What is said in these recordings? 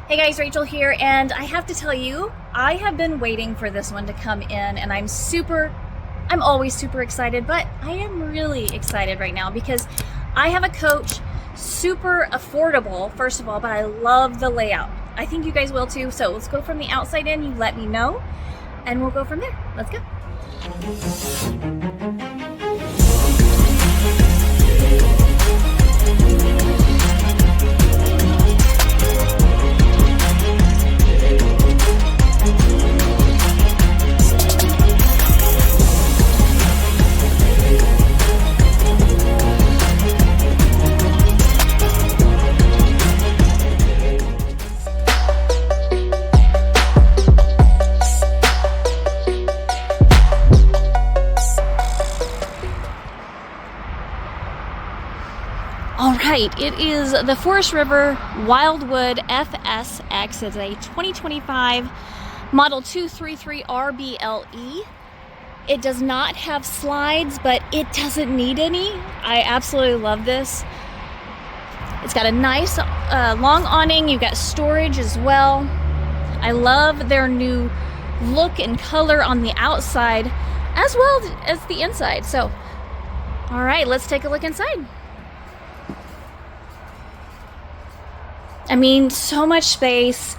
Hey guys, Rachel here, and I have to tell you, I have been waiting for this one to come in, and I'm always super excited, but I am really excited right now because I have a coach, super affordable, first of all, but I love the layout. I think you guys will too, so let's go from the outside in, you let me know, and we'll go from there. Let's go. All right, it is the Forest River WILDWOOD FSX. It's a 2025 Model 233 RBLE. It does not have slides, but it doesn't need any. I absolutely love this. It's got a nice long awning. You've got storage as well. I love their new look and color on the outside as well as the inside. So, all right, let's take a look inside. I mean, so much space.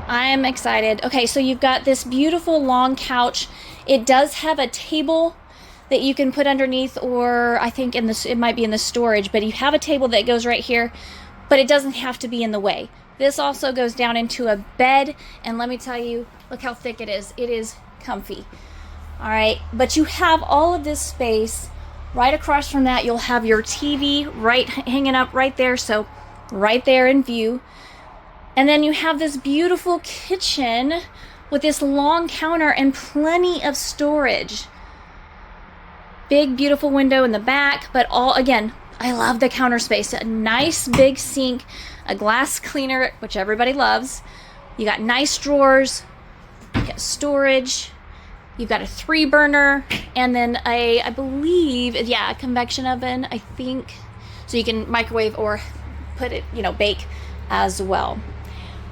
I'm excited. Okay, so you've got this beautiful long couch. It does have a table that you can put underneath, or I think it might be in the storage, but you have a table that goes right here, but it doesn't have to be in the way. This also goes down into a bed, and let me tell you, look how thick it is. It is comfy. All right, but you have all of this space. Right across from that, you'll have your TV hanging up right there, so right there in view. And then you have this beautiful kitchen with this long counter and plenty of storage. Big beautiful window in the back, but again, I love the counter space. A nice big sink, a glass cleaner, which everybody loves. You got nice drawers, you got storage, you've got a 3-burner, and then I believe, yeah, a convection oven, I think, so you can microwave or put it, bake as well.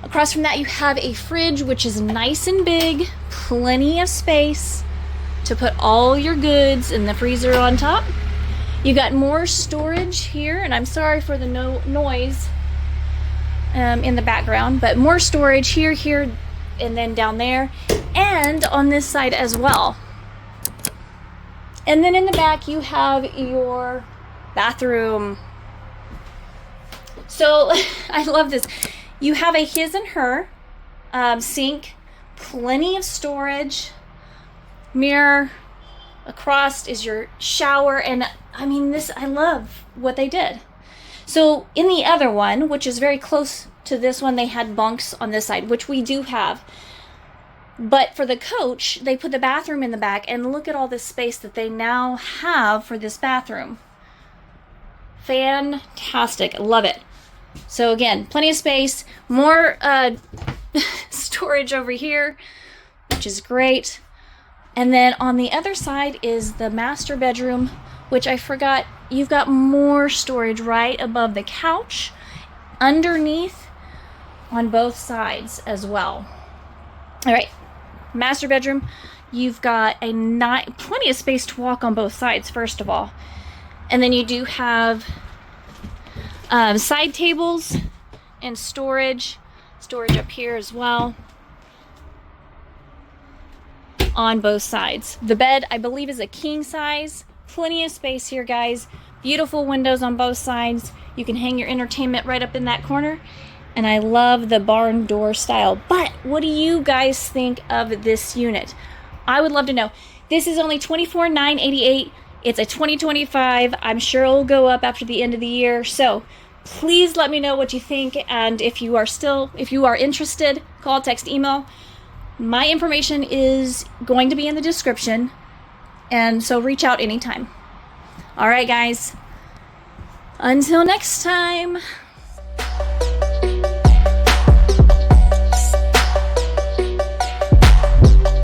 Across from that, you have a fridge, which is nice and big, plenty of space to put all your goods in the freezer on top. You got more storage here, and I'm sorry for the noise in the background, but more storage here, and then down there, and on this side as well. And then in the back, you have your bathroom. So I love this. You have a his and her sink, plenty of storage, mirror. Across is your shower, and I mean, I love what they did. So in the other one, which is very close to this one, they had bunks on this side, which we do have. But for the coach, they put the bathroom in the back, and look at all this space that they now have for this bathroom. Fantastic, love it. So again, plenty of space, more storage over here, which is great. And then on the other side is the master bedroom, which I forgot, you've got more storage right above the couch, underneath, on both sides as well. All right, master bedroom, you've got plenty of space to walk on both sides, first of all. And then you do have side tables and storage up here as well on both sides. The bed, I believe, is a king size. Plenty of space here, guys. Beautiful windows on both sides. You can hang your entertainment right up in that corner. And I love the barn door style. But what do you guys think of this unit? I would love to know. This is only $24,988. It's a 2025. I'm sure it'll go up after the end of the year. So please let me know what you think. And if you are interested, call, text, email. My information is going to be in the description. And so reach out anytime. All right, guys. Until next time.